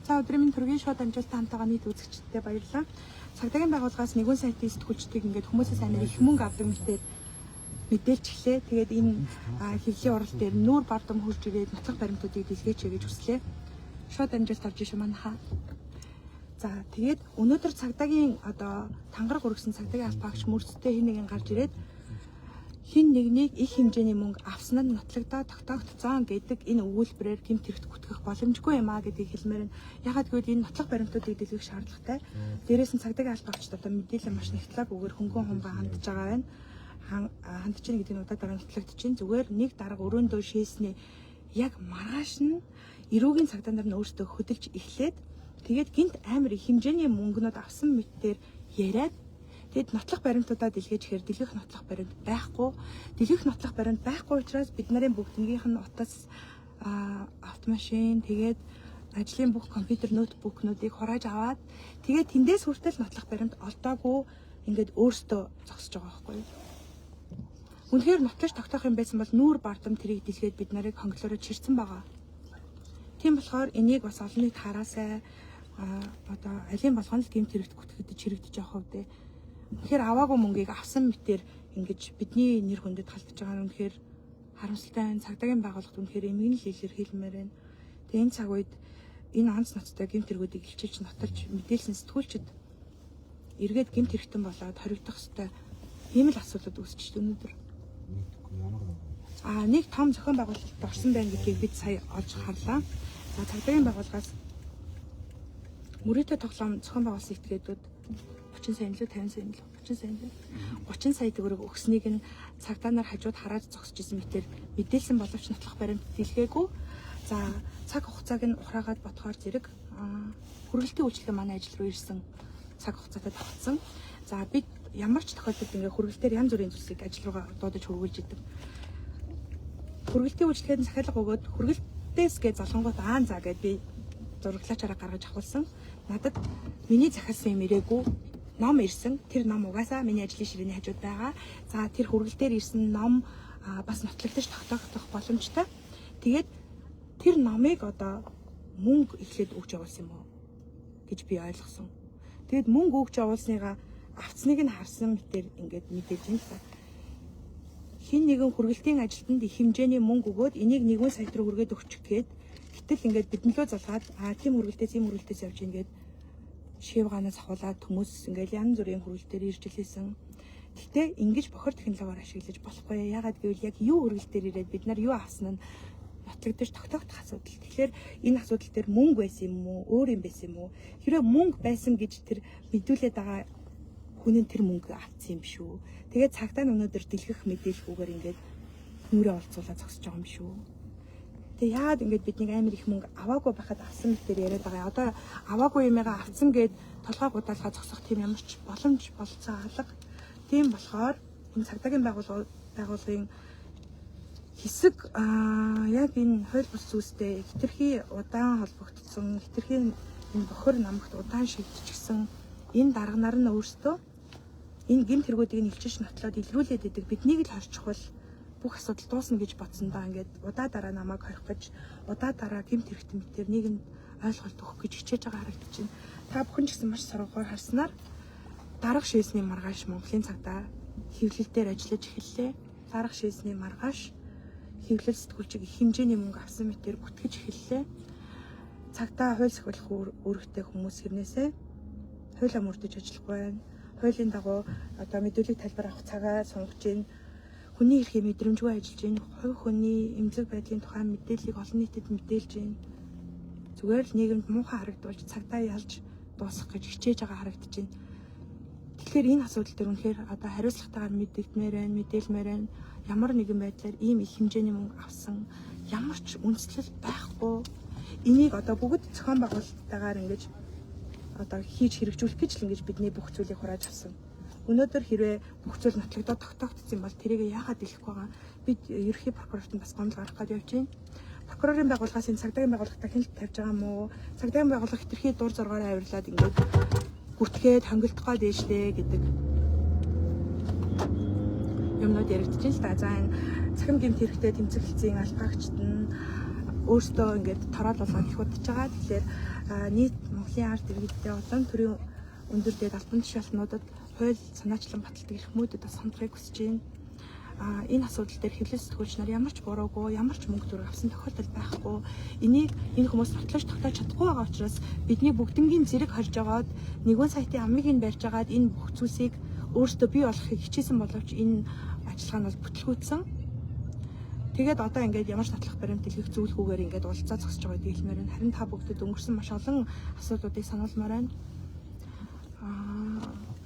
За өдрийн минь төргийн шууд амжилттай хамтаага нийт үзэгчдэд баярлалаа. Цагдаагийн байгууллагаас нэгэн сайтын сэтгүүлчдийг ингээд хүмүүсээс амар их мөнгө авдаг мэтээр мэдээлж эхлэе. Тэгээд энэ хэвлэлийн урал дээр нүүр бардам хурж ирээд нотлох баримтуудыг дэлгээч гэж хүслээ. Шууд амжилт авч ишээ манайхаа. За тэгээд өнөөдөр цагдаагийн одоо тангараг өргөсөн цагдаагийн аль багш мөрцтэй хин нэгэн гарч ирээд хин нэгнийг их хэмжээний мөнгө авсан нь нотлогдоо тогтоогдсон гэдэг энэ өгүүлбэрээр гэмт хэрэгт гүтгэх боломжгүй юм а гэдгийг хэлмээр нь. Ягаад гэвэл энэ нотлох баримтуудыг дэлгэх шаардлагатай. Дээрээс нь цагдаагийн аль багчд одоо мэдээлэл маш нэгтлэггүйгээр хөнгөн хумгаа хандж байгаа байна. Хандж ийн гэдэг нь удаа дараа нотлогдож чинь зүгээр нэг дарга өрөөндөө шээсний яг маргааш нь эрүүгийн цагдаа нар нь өөрсдөө хөдөлж эхлээд тэгээд гинт амар их хэмжээний мөнгөнүүд авсан мэтээр яриад тэгэд нотлох баримтуудаа дэлгээж ихээр дэлгэх нотлох баримт байхгүй. Дэлгэх нотлох баримт байхгүй учраас бид нарын бүгднийх нь утас автомашин тэгээд ажлын бүх компьютер ноутбукнуудыг хурааж аваад тэгээд тэндээс хүртэл нотлох баримт олдоогүй ингээд өөртөө зогсож байгаа байхгүй. Үнэхээр нотлож тогтоох юм байсан бол нүүр бардам тэрийг дэлгээд бид нарыг хонглоороо чирсэн байгаа. Тийм болохоор энийг бас олон нийт хараасай одоо алийн болгонд гэмт хэрэгт гүтгэж хэрэгдэж явах хувьд үнэхээр аваагүй мөнгийг авсан мэтээр ингэж бидний нэр хүндэд халдж байгаа нь үнэхээр харамсалтай байна. Цагдаагийн байгууллагт үнэхээр эмгэн л илэрхийлмээр байна. Тэгээ энэ цаг үед энэ онц ноцтой гэмт хэрэгүүдийг илчилж нотолж мэдээлсэн сэтгүүлчид эргээд гэмт хэрэгтэн болоод хоригдох хэвээр ийм л асуудал үүсчихдээ өнөөдөр. Нэг том зохион байгуулалт орсон байна гэдгийг бид сая олж харлаа. За цагдаагийн байгууллагаас мөрөөдө тоглоом зохион байгуулсан этгээдүүд 30 сая илүү 50 сая илүү 30 сая илүү 30 сая төгрөг өгснийг нь цагдаа нар хажууд хараад зогсож исэн мэтэр мэдээлсэн боловч нотлох баримт дэлгээгүй. За цаг хугацааг нь ухраагаад бодохоор зэрэг хүргэлтийн үйлчлэгээ манай ажил руу ирсэн цаг хугацаатай тогтсон. За бид ямар ч тохиолдолд ингээ хүргэлтээр янз бүрийн зүйлсийг ажил руугаа дуудаж хөрвүүлж идэв. Хүргэлтийн үйлчлэгээд захиалга өгөөд хүргэлтээс гэж залгангууд за гэд би зураглаачаараа гаргаж авахулсан. Надад миний захиалсан юм ирээгүй. Ном ирсэн. Тэр ном угаасаа миний ажлын ширээний хажууд байгаа. За тэр хүргэлтээр ирсэн ном бас нотлогдож тогтоогдох боломжтой. Тэгээд тэр номыг одоо мөнгө эхлээд өгч явуулсан юм уу гэж би ойлгосон. Тэгэд мөнгө өгч явуулсныгаа авцныг нь харсан мэтэр ингээд мэдээж юм л та. Хин нэгэн хүргэлтийн ажилтнанд их хэмжээний мөнгө өгөөд энийг нэгэн сайт руу хүргээд өгчих гээд гэтэл ингээд биднлөө залгаад тийм хүргэлтээс явж ингээд шив ганаас хавуулаад хүмүүс ингээд янз бүрийн хүргэлтээр ирж илээсэн. Гэхдээ ингэж бохор технологиор ашиглаж болохгүй. Ягаад гэвэл яг юу хүргэлтээр ирээд бид нар юу авсан нь нотлогдож тогтоогдох асуудал. Тэгэхээр энэ асуудал дээр мөнгө байсан юм уу, өөр юм байсан юм уу? Хэрэв мөнгө байсан гэж тэр мэдүүлээд байгаа хүн нь тэр мөнгө авсан юм шүү. Тэгээд цагдаа нь өнөөдөр дэлгэх мэдээлэлгүйгээр ингээд нүрээ олцуулаад зогсож байгаа юм шүү. Тэгээ яагаад ингэж бидний амар их мөнгө аваагүй байхад авсан мэтээр яриад байгаа. Одоо аваагүй юмгаа авсан гэд толгойг удаалгаа зогсох тийм ямар ч боломж болцоо алга. Тийм болохоор энэ цагдаагийн байгууллагын хэсэг яг энэ хууль бус зүйлстэй хитрхи удаан холбогдсон, хитрхи энэ бохор намагт удаан шийдчихсэн энэ дарга нар нь өөрсдөө энэ гэмт хэрэгүүдийг нь илчилж нотлоод илрүүлээд идэг биднийг л хорчихвол бүх асуудал дуусна гэж бодсон даа. Ингээд удаа дараа намайг хорих гэж удаа дараа гэмт хэрэгтэн мэтэр нийгэмд ойлголт өгөх гэж хичээж байгаа харагдаж байна. Та бүхэн ч гэсэн маш саргуугаар харснаар дарга шээсний маргааш Монголын цагдаа хэвлэлээр ажиллаж эхэллээ. Дарга шээсний маргааш хэвлэл сэтгүүлчийг их хэмжээний мөнгө авсан мэтэр бүтгэж эхэллээ. Цагдаа хууль сахиулах үүрэгтэй хүмүүс хэрнээсээ хуулиа мөрдөж ажиллах байна. Хуулийн дагуу одоо мэдүүлэг тайлбар авах цагаа сунгаж байна. Хүний эрхийг мэдрэмжгүй ажиллаж байна. Хувь хүний эмнэлэг байдлын тухай мэдээллийг олон нийтэд мэдээлж байна. Зүгээр л нийгэмд муухай харагдуулж цагдаа ялж дуусгах гэж хичээж байгаа харагдаж байна. Тэгэхээр энэ асуудал дээр үнэхээр одоо хариуцлагатайгаар мэдэгдмээр байна, мэдээлмээр байна. Ямар нэгэн байдлаар ийм их хэмжээний мөнгө авсан ямар ч үндэслэл байхгүй. Энийг одоо бүгд зохион байгуулалттайгаар ингэж одоо хийж хэрэгжүүлэх гэж л ингэж бидний бүх зүйлийг хурааж авсан. Өнөөдөр хэрвээ бүх зүйл нотлогдоод тогтоогдсон бол тэрийг яагаад дэлгэхгүй байгаа? Бид ерөнхий прокурорт нь бас гомдол гаргах гэж явж байна. Прокурорын байгууллагаас энэ цагдаагийн байгууллагатай хяналт тавьж байгаа юм уу? Цагдаагийн байгууллага хитрхи дур зоргоор авирлаад ингээд гүтгээд хонголдохоо дээшлээ гэдэг юмнууд яригдчихээн л та. За энэ цахим гэмт хэрэгтэй тэмцэгцийн албаагчид нь өөрсдөө ингээд тороол болгоод их удаж байгаа. Тэгэхээр нийт Монголын ард иргэдтэй улаан төрийн өндөр дээд албан тушаалтнуудад хууль санаачлан баталдаг эрх мөдөд бас хандахыг хүсэж байна. Энэ асуудал дээр хэвлэл сэтгүүлч нар ямар ч буруугүй, ямар ч мөнгө төгрөг авсан тохиолдол байхгүй. Энэ хүмүүс нотлож тогтоож чадахгүй байгаа учраас бидний бүгднгийн зэрэг хорж агаад нэгэн сайтын амыг нь барьж агаад энэ бүх зүйлсийг өөртөө бий болгохыг хичээсэн боловч энэ ажиллагаа нь бол бүтлгүүцсэн. Тэгээд одоо ингээд ямар ч татлах баримт дэлгэх зүйлгүйгээр ингээд уулзаа зогсож байгаа гэдгийг хэлмээр байна. Харин та бүгдэд өнгөрсөн маш олон асуудлуудыг сануулмаар байна.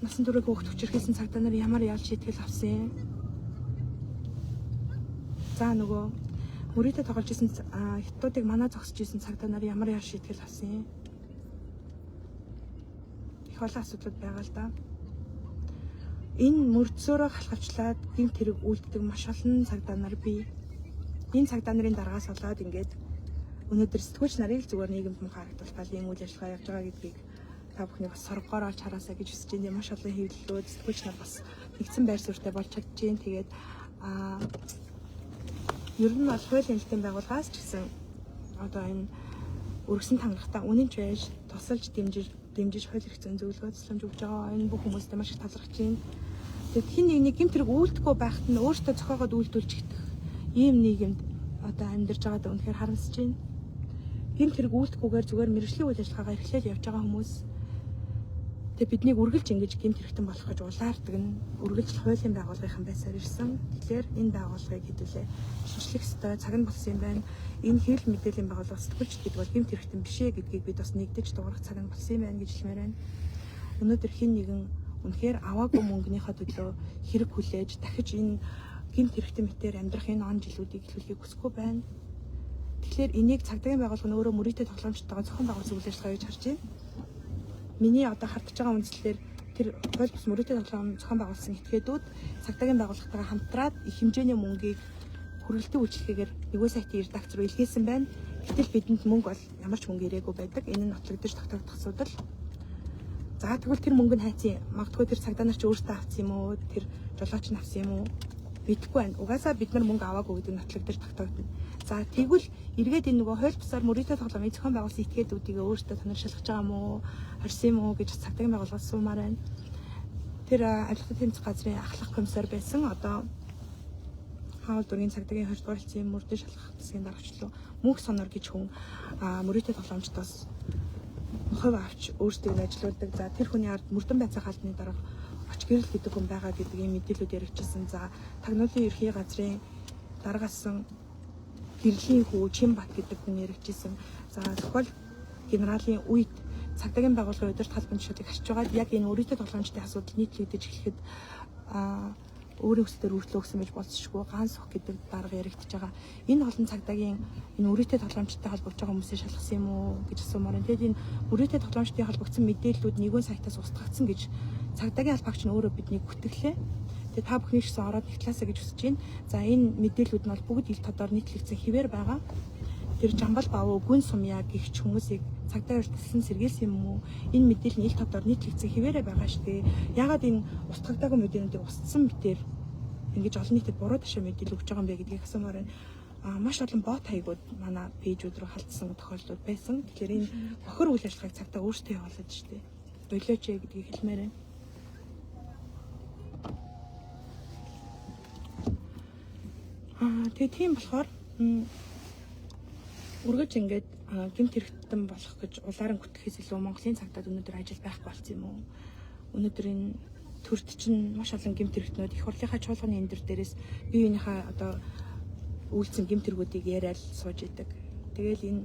Насан туршид хүүхд хүчирхийлсэн цагдаа нар ямар ял шийтгэл авсан юм? За нөгөө мөрөдө тоглож исэн хятадуудыг манаа зогсож исэн цагдаа нар ямар ял шийтгэл авсан юм? Их олон асуудал байгаа л да. Энэ мөрдсөөрөө халахвчлаад гэмт хэрэг үйлддэг маш олон цагдаа нар бий. Энэ цагдаа нарын дараагаас болоод ингээд өнөөдөр сэтгүүлч нарыг зүгээр нийгэмд мөн харагдуулбал ийм үйл ажиллагаа явж байгаа гэдгийг та бүхний бас соргоор олж хараасаа гэж хүсэж байна. Маш олон хэвлэлүүд сэтгүүлч нар бас нэгдсэн байр суурьтай болж чадж байна. Тэгээд ер нь бол хуулийн хэлтийн байгууллагаас ч гэсэн одоо энэ өргөсөн хангалттай үнэн ч байж тусалж дэмжиж хууль эрх зүйн зөвлөгөө тусламж өгж байгаа. Энэ бүх хүмүүстээ маш их талархаж байна. Тэгээд хин нэг гэмт хэрэг үйлдэхгүй байхад нь өөртөө зохиогоод үйлдүүлж идэх ийм нийгэмд одоо амьдарч байгаадаа үнэхээр харамсаж байна. Гэмт хэрэг үйлдэхгүйгээр зүгээр мэргэжлийн үйл ажиллагаагаа эрхлээд явж байгаа хүмүүс тэгээд биднийг үргэлж ингэж гэмт хэрэгтэн болох гэж улаардаг нь үргэлж хуулийн байгууллагын байсаар ирсэн. Тэгэхээр энэ байгууллагыг хэдүүлээ шинжлэх ёстой, цаг нь болсон юм байна. Энэ хэвлэл мэдээллийн байгууллага сэтгүүлч гэдэг бол гэмт хэрэгтэн биш ээ гэдгийг бид бас нэгдэж дуурах цаг нь болсон юм байна гэж хэлмээр байна. Өнөөдөр хэн нэгэн үнэхээр аваагүй мөнгөнийхөө төлөө хэрэг хүлээж дахиж энэ гэмт хэрэгтэн мэтээр амьдрах энэ он жилүүдийг эхлүүлэхийг хүсэхгүй байна. Тэгэхээр энийг цагдаагийн байгууллага нь өөрөө мөрөдө тоглоомчтойгоо зохион байгуулсан үйл ажиллагаа гэж харж байна. Миний одоо хардж байгаа үндслээр тэр хууль бус мөрөдө тоглоом зохион байгуулсан этгээдүүд цагдаагийн байгууллагатайгаа хамтраад их хэмжээний мөнгийг хүргэлтийн үйлчлэгээр нэгэн сайтын редакц руу илгээсэн байна. Гэтэл бидэнд мөнгө бол ямар ч мөнгө ирээгүй байдаг. Энэ нь нотлогдож тогтоогдох асуудал. За тэгвэл тэр мөнгө нь хайцсан. Магадгүй тэр цагдаа нар ч өөрсдөө авсан юм уу? Тэр жолооч нь авсан юм уу? Бидэхгүй байна. Угаасаа бид нар мөнгө аваагүй гэдэг нь нотлогдож тогтоогдно. За тэгвэл эргээд энэ нөгөө хууль бусаар мөрөдө тоглоомын зохион байгуулсан этгээдүүдийг өөрсдөө тоноршилгаж байгаа юм уу? Харсан юм уу гэж цагдаагийн байгууллагаас суумаар байна. Тэр ажилтны тэмцэх газрын ахлах комиссар байсан. Одоо хаал дургийн цагдаагийн 20 дугаар хэлцээний мөрдөө шалгах засгийн даргачлал мөнх сонор гэж хүн мөрөдө тоглоомчдоос хувь авч өөрсдөө ажилладаг. За тэр хүний ард мөрдөн байцаа хаалтны дарга оч гэрэл гэдэг хүн байгаа гэдэг ийм мэдээлүүд яригдчихсэн. За тагнуулын ерхий газрын даргаасан гэрлийн хүү Чимбат гэдэг хүн яригдчихсэн. За зохиол генералын үед цагдаагийн байгууллагын удирдах албан тушаалыг харж байгаад яг энэ мөрөдө тоглоомчдын асуудал нийтлэгдэж эхлэхэд өөрийн өсдөр үргэлжлөө өгсөн байж болцсошгүй ганс сох гэдэг дарга яригдчихэж байгаа. Энэ олон цагдаагийн энэ мөрөдө тоглоомчтой холбогдож байгаа хүмүүсийг шалгасан юм уу гэж асуумаар байна. Тэгэд энэ мөрөдө тоглоомчтой холбогдсон мэдээллүүд нэгэн сайтаас устгагдсан гэж цагдаагийн албаагч нь өөрөө биднийг гүтгэлээ. Тэгээ та бүхний шсэн ороод нэгтлаасаа гэж хүсэж байна. За энэ мэдээллүүд нь бол бүгд ил тодор нийтлэгдсэн хэвээр байгаа. Тэр Жамбал Баав гүн сумья гихч хүмүүсийг цагдаа урьдчилан сэргийлсэн юм уу? Энэ мэдээлэл нь ил тодор нийтлэгдсэн хэвээрээ байгаа шүү дээ. Ягаад энэ устгагдаагүй мэдээллүүдийг устсан битээр ингэж олон нийтэд буруу ташаа мэдээлэл өгч байгаа юм бэ гэдгийг асуумаар байна. Маш олон бот хаягууд манай пэйжүүд рүү халтсан тохиолдлууд байсан. Тэгэхээр энэ бохор үйл ажиллагааг цагдаа өөртөө явуулдаг шүү дээ. Болооч гэдгийг хэлмээр байна. Тэгээ тийм болохоор үргэлж ингээд гэмт хэрэгтэн болох гэж улаан гүтгэхээс илүү Монголын цагдаад өнөөдөр ажил байхгүй болсон юм уу? Өнөөдөр энэ төрд чинь маш олон гэмт хэрэгтнүүд их хурлынхаа чуулганы эндэр дээрээс бие биенийхээ одоо үйлцэн гэмт хэрэгүүдийг яриад сууж идэг. Тэгэл энэ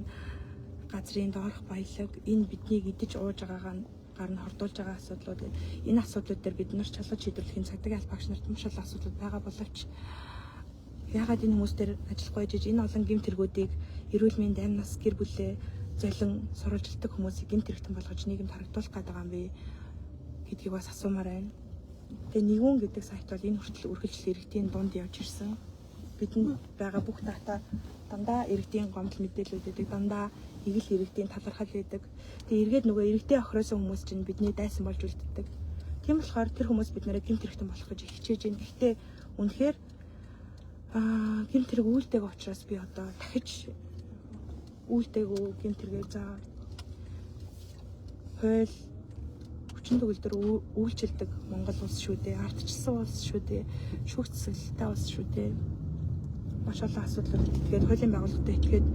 газрын доорх баялаг энэ биднийг идэж ууж байгаагаа гар нь хордуулж байгаа асуудлууд. Энэ асуудлууд дээр бид нар чалгаж шийдвэрлэхийн цагдаагийн албаагч нарт маш олон асуудлууд байгаа боловч ягаад энэ хүмүүс дээр ажиллахгүй жиж энэ олон гэмт хэрэгүүдийг эрүүл мэнд, амь нас, гэр бүлээ золин сурвалжилдаг хүмүүсийг гэмт хэрэгтэн болгож нийгэмд харагдуулах гээд байгаа юм бэ гэдгийг бас асуумаар байна. Тэгээ нэгүн гэдэг сайт бол энэ хүртэл үргэлжлэл иргэдийн дунд явж ирсэн. Бидэнд байгаа бүх дата дандаа иргэдийн гомдол мэдээлүүд өгдөг, дандаа игэл иргэдийн талархал өгдөг. Тэгээ эргээд нөгөө иргэдийн охиросон хүмүүс чинь бидний дайсан болж үлддэг. Тийм болохоор тэр хүмүүс бид нарыг гэмт хэрэгтэн болох гэж хичээж байна. Гэхдээ Үнэхээр гэмт хэрэг үйлдэг учраас би одоо дахиж үйлдэгөө гэмт хэрэгээ за хууль хүчин төгөлдөр үйлчилдэг Монгол улс шүү дээ. Ардчилсан улс шүү дээ. Шүүх цэцэглэлтэй улс шүү дээ. Маш олон асуудлууд тэгээд хуулийн байгууллагатай итгээд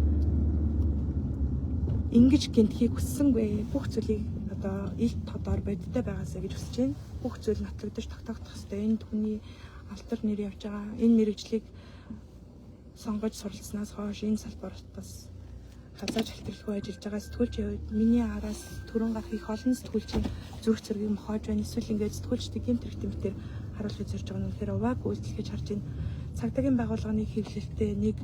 ингэж гэмтхийг хүссэнгүй. Бүх зүйлийг одоо ил тодор бодиттой байгаасаа гэж хүсэж байна. Бүх зүйл нотлогдож тогтоогдох хэрэгтэй. Энэ түүний алдар нэр явж байгаа. Энэ мэрэгжлийг сонгож суралцсанаас хойш энэ салбарт бас хазааж хэлтгэлгүй ажиллаж байгаа сэтгүүлчийн хувьд миний араас төрөн гарах их олон сэтгүүлчийн зүрх зэргийг мохоож байна. Эсвэл ингээд сэтгүүлчдийн гэмт хэрэг тэмдгээр харуулж зорж байгаа нь үнэхээр увайг үйлчлэж харж байна. Цагдаагийн байгууллагын хэвлэлтэй нэг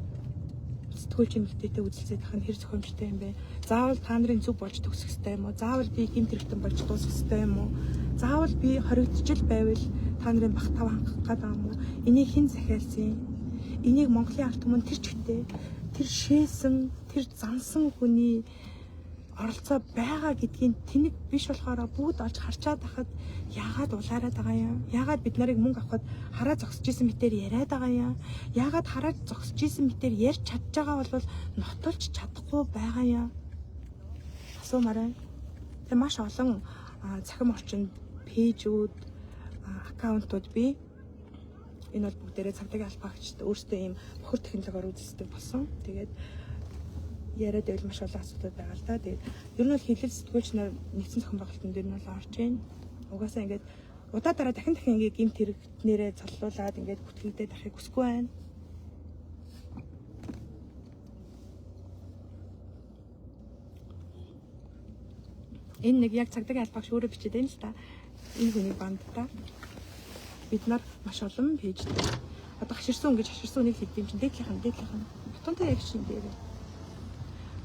сэтгүүлчийн эмэгтэйтэй үзэлцээд их нь хэр зохиомжтой юм бэ? Заавал та нарын зүг болж төгсөх ёстой юм уу? Заавал би гэмт хэрэгтэн болж дуусах ёстой юм уу? Заавал би хоригдчихл байвал та нарын бах тав хангах гэдэг юм уу? Энийг хэн захиалсан? Энийг Монголын ард түмэн тэр чигтээ тэр шээсэн, тэр зансан хүний оролцоо байгаа гэдгийг тэнэг биш болохоор бүгд олж харчаад байхад яагаад улаарад байгаа юм? Яагаад бид нарыг мөнгө авахад хараа зогсож исэн мэтээр яриад байгаа юм? Яагаад хараа зогсож исэн мэтээр ярьж чадж байгаа бол нотолж чадахгүй байгаа юм? Асуумаар байна. Тэгээ маш олон цахим орчинд пэйжүүд, аккаунтууд бий. Энэ бол бүгдээрээ цагдаагийн албаагчид өөрсдөө ийм бохир технологиор үзэлцдэг болсон. Тэгээд яриад байвал маш олон асуудал байгаа л да. Тэгээд ер нь бол хэлэл сэтгүүлч нар нэгдсэн зохион байгуулалтын дээр нь бол орж байна. Угаасаа ингээд удаа дараа дахин ингээд гэмт хэрэгтнэрээ цоллуулад ингээд бүтгэгдээд ахыг хүсэхгүй байна. Энэ нэг яг цагдаагийн албаагч өөрөө бичээд байна л да. Энэ хүний бандтаа бид нар маш олон пэйжтэй. Одоо хаширсан хүн гэж хаширсан үнийг хэлдэм чинь дээдлийнхэн. Батунтай яг шин дээр.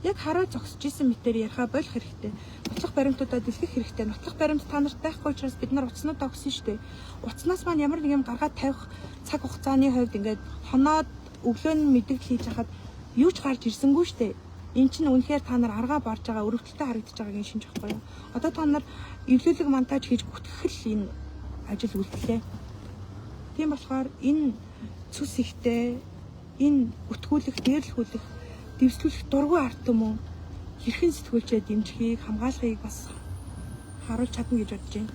Яг хараа зогсож исэн мэтээр ярихаа болох хэрэгтэй. Нотлох баримтуудаа дэлгэх хэрэгтэй. Нотлох баримт та нарт байхгүй учраас бид нар утаснуудаа өгсөн шүү дээ. Утаснаас маань ямар нэг юм гаргаад тавих цаг хугацааны хувьд ингээд хоноод өглөө нь мэдээлэл хийж хахад юу ч гарч ирсэнгүй шүү дээ. Энд чинь үнэхээр та нар аргаа барж байгаа, өрөвдөлтөй харагдаж байгаагийн шинж байхгүй юу? Одоо та нар эвлүүлэг монтаж хийж гүтгэхэл энэ ажил үйлдэлээ. Тийм болохоор энэ цус ихтэй энэ өтгүүлэх, дээрлэхүүлэх, дэвсгүүлэх дургүй ард түмэн хэрхэн сэтгүүлчээ дэмжихийг, хамгаалахыг бас харуулж чадна гэж бодож байна.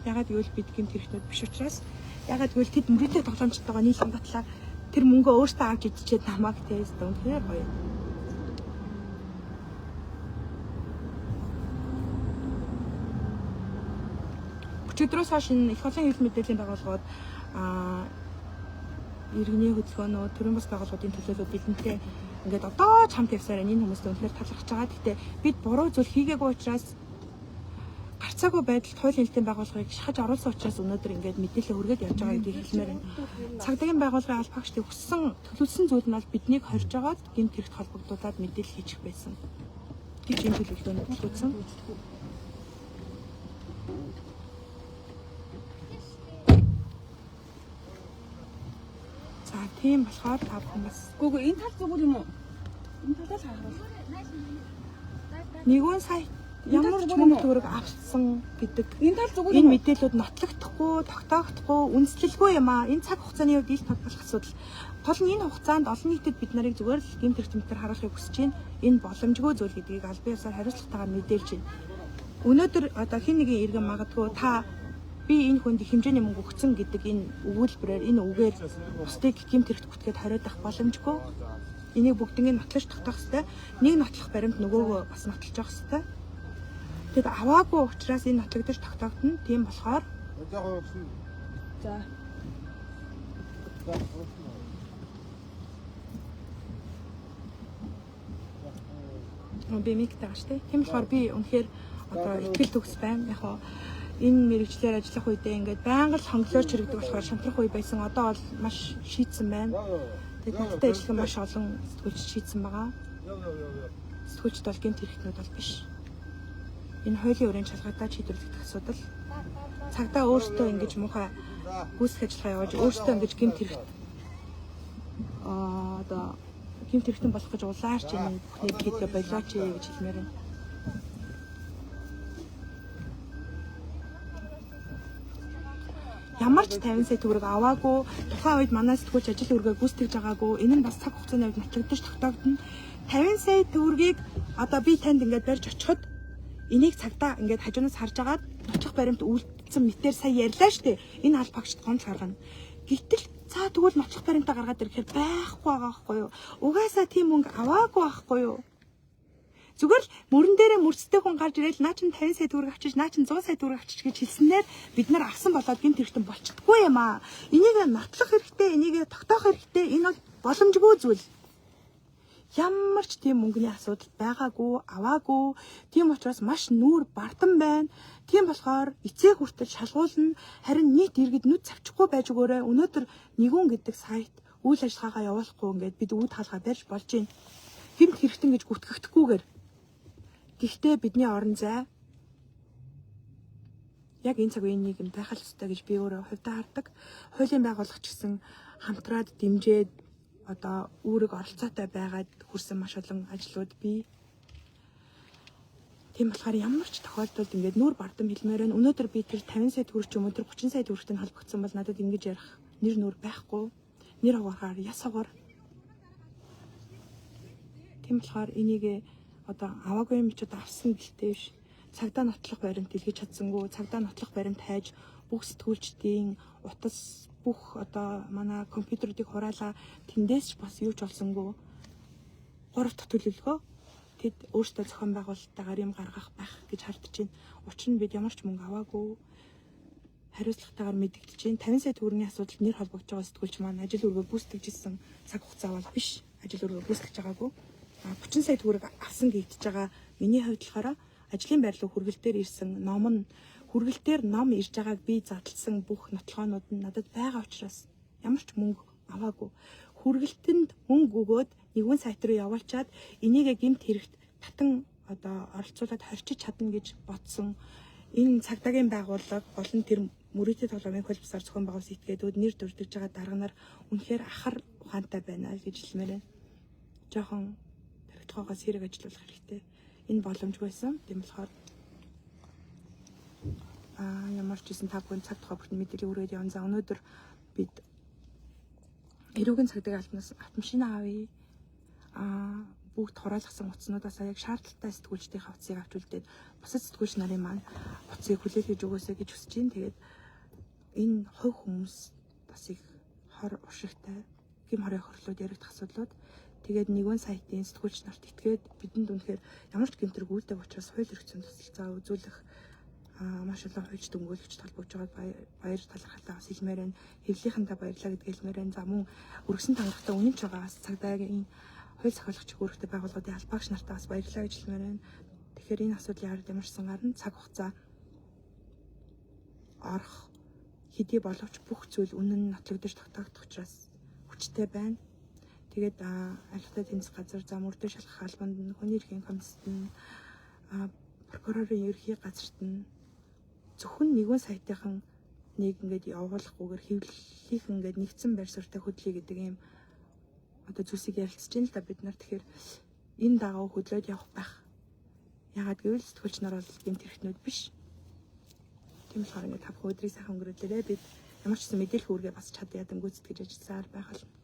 Ягаад гэвэл бид гэмт хэрэгтнүүд биш учраас, ягаад гэвэл тэд мөрөдөө тоглоомчтойгоо нийлэн батлаа тэр мөнгөө өөртөө авч идчихэд намайг тест үнэхээр гоё. Өчигдрөөс хойш их олон хэвлэл мэдээллийн байгууллагууд иргэний хөдөлгөөнөө төрийн бас байгууллагуудын төлөөлөл бидэнтэй ингээд одоо ч хамт явсаар энэ хүмүүст үнэхээр талархаж байгаа. Гэхдээ бид буруу зүйл хийгээгүй учраас гарцаагүй байдалд хуулийн хэлтийн байгууллагыг шахаж оруулсан учраас өнөөдөр ингээд мэдээлэл өргөд явж байгаа гэдгийг хэлмээр байна. Цагдаагийн байгууллагын албаагчдыг хүссэн төлөвлөсөн зүйл нь бол биднийг хорж агаад гэмт хэрэгт холбогдуулаад мэдээлэл хийчих байсан гэж энэ төлөвлөгөөнд төлөвлөсөн. Тийм болохоор та бүхэн бас гүг энэ тал зүгээр юм уу? Энэ талаа л харуул. Нэгэн сая ямар ч мөнгө төгрөг авсан гэдэг энэ тал зүгээр юм. Энэ мэдээлэлүүд нотлогдохгүй, тогтоогдохгүй, үндэслэлгүй юм аа. Энэ цаг хугацааны үед ил тодорхойлох асуудал. Гол нь энэ хугацаанд олон нийтэд бид нарыг зүгээр л гэмт хэрэгтмээр харуулахыг хүсэж байна. Энэ боломжгүй зүйл гэдгийг албан ёсоор хариуцлагатайгаар мэдээлж байна. Өнөөдөр одоо хэн нэгэн иргэн магадгүй та би энэ хүнд хэмжээний мөнгө өгсөн гэдэг энэ өгүүлбэрээр энэ үгээр бусдыг гэмт хэрэгт гүтгээд хориод авах боломжгүй. Энийг бүгднийг нотлож тогтоох хэрэгтэй. Нэг нотлох баримт нөгөөгөө бас нотлож явах хэрэгтэй. Тэгэд аваагүй учраас энэ нотлогдож тогтоогдно. Тийм болохоор за би мигтэй штэ. Тийм болохоор би үнэхээр одоо ихтгэл төгс байна. Яг хоо энэ мэрэгчлэр ажиллах үедээ ингээд байнга л хонглоорч хэрэгдэг болохоор шантрах үе байсан. Одоо бол маш шийдсэн байна. Тэгээд надтай ажиллах маш олон сэтгүүлч шийдсэн байгаа. Сэтгүүлчд бол гэмт хэрэгтнүүд бол биш. Энэ хуулийн өрөөнд шалгагдаад шийдвэрлэгдэх асуудал. Цагдаа өөртөө ингэж муухай гүйцэтгэх ажиллагаа явуулж өөртөө ингэж гэмт хэрэгт одоо гэмт хэрэгтэн болох гэж улаарч энэ бүхнийг хийдгээ болооч гэж хэлмээр байна. ямар ч 50 сая төгрөг аваагүй, тухайн үед манай сэтгүүлч ажил үргээ гүйцэтгэж байгаагүй. Энэ нь бас цаг хугацааны үед нотлогдож тогтоогдно. 50 сая төгрөгийг одоо би танд ингээд барьж очиход энийг цагтаа ингээд хажуунаас харж агаад нотлох баримт үлдсэн мэтэр сая ярьлаа штэ. Энэ аль багшд гомдол гаргана. Гэтэл цаа тэгвэл нотлох баримтаа гаргаад ирэхээр байхгүй байгаа байхгүй юу? Угаасаа тийм мөнгө аваагүй байхгүй юу? Зүгээр л мөрөн дээрээ мөрцтэй хүн гарч ирэл наа чин 50 сая төгрөг авчиж наа чин 100 сая төгрөг авчиж гэж хэлснээр бид нар авсан болоод гэмт хэрэгтэн болчихдгүй юм аа. Энийг нотлох хэрэгтэй, энийг тогтоох хэрэгтэй. Энэ бол боломжгүй зүйл. Ямар ч тийм мөнгөний асуудал байгаагүй, аваагүй. Тийм учраас маш нүүр бардам байна. Тийм болохоор эцэг хүртэл шалгуулна. Харин нийт иргэд нүд цавчихгүй байж өгөөрэй. Өнөөдөр нэгүн гэдэг сайт үйл ажиллагаагаа явуулахгүй ингээд бид үүд хаалгаа барьж болж байна. Гэмт хэрэгтэн гэж гүтгэхдэггүйгээр. Гэхдээ бидний орон зай яг энэ цаг үеийн нийгэм байх ёстой гэж би өөрөө хувьдаа хардаг. Хуулийн байгууллагч гэсэн хамтраад дэмжээд одоо үүрэг оролцоотой байгаад хүрсэн маш олон ажлууд бий. Тийм болохоор ямар ч тохиолдолд ингээд нүүр бардам хэлмээр байна. Өнөөдөр би тэр 50 сая төгрөг ч юм уу тэр 30 сая төгрөгтэй холбогдсон бол надад ингэж ярих нэр нүр байхгүй. Нэр хугарахаар яс хугар. Тийм болохоор энийг одоо аваагүй юм ч одоо авсан гэлтэй биш. Цагдаа нотлох баримт илгэж чадсангүй, цагдаа нотлох баримт хайж бүх сэтгүүлчдийн утас бүх одоо манай компьютеруудыг хураалаа тэндээс ч бас юу ч олсонгүй. 3 дахь төлөвлөгөө тэд өөрсдөө зохион байгуулалттайгаар юм гаргах байх гэж хардж байна. Учир нь бид ямар ч мөнгө аваагүй хариуцлагатайгаар мэдэгдэж байна. 50 сая төгрөгийн асуудалд нэр холбогдож байгаа сэтгүүлч маань ажил үргээ гүйцэтгэжсэн цаг хугацаа бол биш. Ажил үргээ гүйцэтгэж байгаагүй. 30 сая төгрөг авсан гэгдэж байгаа. Миний хувьд болохоор ажлын байрлал хүргэлтээр ирсэн ном нь хүргэлтээр ном ирж байгааг би задлсан бүх нотлохоонууд нь надад байгаа учраас ямар ч мөнгө аваагүй. Хүргэлтэнд мөнгө өгөөд нэгэн сайт руу явуулчаад энийг гэмт хэрэгт татан одоо оролцуулаад хорчиж чадна гэж бодсон. Энэ цагдаагийн байгууллага болон тэр мөрөөдлийн тоглоомын холбосоор зохион байгуулсан этгээдүүд нэр дурдж байгаа дарганаар үнэхээр ахар ухаантай байна гэж хэлмээр байна. Жохон тогтоогоос хэрэг ажиллах хэрэгтэй. Энэ боломжгүй байсан. Тийм болохоор ямар ч гэсэн та бүхэн цаг тухай бүрт мэдээлэл өргөд явна. За өнөөдөр бид эрүүгийн цагдаагийн албанаас автомашина авъя. Бүгд хураалгасан утаснуудаас яг шаардлагатай сэтгүүлчдийн утсыг авч үлдээд бусад сэтгүүлч нарын маань утсыг хүлээлгэж өгөөсэй гэж хүсэж байна. Тэгээд энэ хувь хүмүүс бас их хор уршигтай гим хорой хорлууд яригдах асуудлууд. Тэгээд нэгэн сайтын сэтгүүлч нарт итгээд бидэнд үнэхээр ямар ч гэмтэрэг үйлдэх учраас хууль эрх зүйн тусалцаа үзүүлэх маш олон хуульч дөнгөөлөгч толбогж байгааг баяр талархалтай бас хэлмээр байна. Хэвлэлийнхэндээ баярлалаа гэдгийг хэлмээр байна. За мөн өргөсөн танхагтай үнэнч байгаа бас цагдаагийн хууль зохиолагч үүрэгтэй байгууллагын албаагч нартаа бас баярлалаа гэж хэлмээр байна. Тэгэхээр энэ асуудлын хард ямарчсан гарна цаг хугацаа орох хэдий боловч бүх зүйл үнэн нь нотлогдож тогтоогдох учраас хүчтэй байна. Тэгээд айлтгай тэмцэх газар зам үрдэ шалгах албанд нь хүний эрхийн комиссд нь прокурорын ерхий газарт нь зөвхөн нэгэн сайтынхан нэг ингээд явуулахгүйгээр хэвлэлийнхэн ингээд нэгдсэн байр суурьтай хөдлөе гэдэг ийм одоо зүйлсийг ярилцж байна л да бид нар. Тэгэхээр энэ дагуу хөдлөөд явах байх. Ягаад гэвэл сэтгүүлч нар бол гэмт хэрэгтнүүд биш. Тийм болохоор ингээд та бүхэн өдрийг сайхан өнгөрүүлээрэй. Бид ямар ч гэсэн мэдээлэл хүргээ бас чад ядам гүйцэтгэж ажилласаар байх болно.